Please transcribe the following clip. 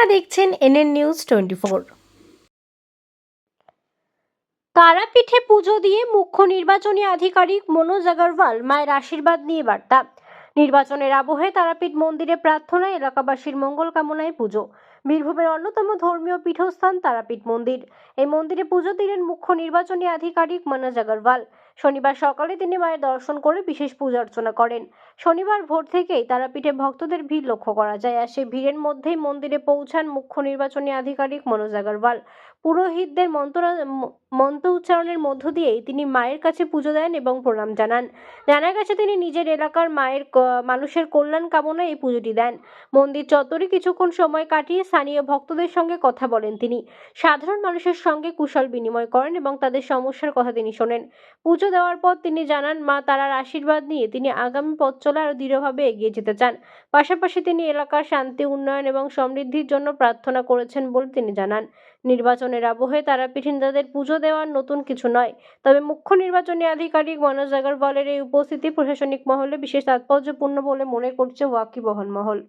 আপনারা দেখছেন NN news 24। তারাপীঠে পুজো দিয়ে মুখ্য নির্বাচনী আধিকারিক মনোজ আগরওয়াল মায়ের আশীর্বাদ নিয়ে বার্তা। নির্বাচনের আবহে তারাপীঠ মন্দিরে প্রার্থনা, এলাকাবাসীর মঙ্গল কামনায় পুজো। বীরভূমের অন্যতম ধর্মীয় পীঠস্থান তারাপীঠ মন্দির। এই মন্দিরে পুজো দিলেন মুখ্য নির্বাচনী আধিকারিক মনোজ আগরওয়াল। শনিবার সকালে তিনি মায়ের দর্শন করে বিশেষ পূজা অর্চনা করেন। শনিবার ভোর থেকেই তারাপীঠে ভক্তদের ভিড় লক্ষ্য করা যায়, আর সেই ভিড়ের মধ্যেই মন্দিরে পৌঁছান মুখ্য নির্বাচনী আধিকারিক মনোজ আগরওয়াল। পুরোহিতদের মন্ত্র উচ্চারণের মধ্য দিয়েই তিনি মায়ের কাছে পুজো দেন এবং প্রণাম জানান। জানা গেছে তিনি নিজের এলাকার মানুষের কল্যাণ কামনায় এই পুজোটি দেন। মন্দির চত্বরে কিছুক্ষণ সময় কাটিয়ে স্থানীয় ভক্তদের সঙ্গে কথা বলেন তিনি। সাধারণ মানুষের সঙ্গে কুশল বিনিময় করেন এবং তাদের সমস্যার কথা তিনি শোনেন। পুজো দেওয়ার পর তিনি জানান, মা তারার আশীর্বাদ নিয়ে তিনি আগামী পথ চলা আরো দৃঢ়ভাবে এগিয়ে যেতে চান। পাশাপাশি তিনি এলাকার শান্তি, উন্নয়ন এবং সমৃদ্ধির জন্য প্রার্থনা করেছেন বলে তিনি জানান। নির্বাচনের আবহে তারাপীঠে তাদের পুজো দেওয়ার নতুন কিছু নয়, তবে মুখ্য নির্বাচনী আধিকারিক মনোজ আগরওয়ালের এই উপস্থিতি প্রশাসনিক মহলে বিশেষ তাৎপর্যপূর্ণ বলে মনে করছে ওয়াকিবহাল মহল।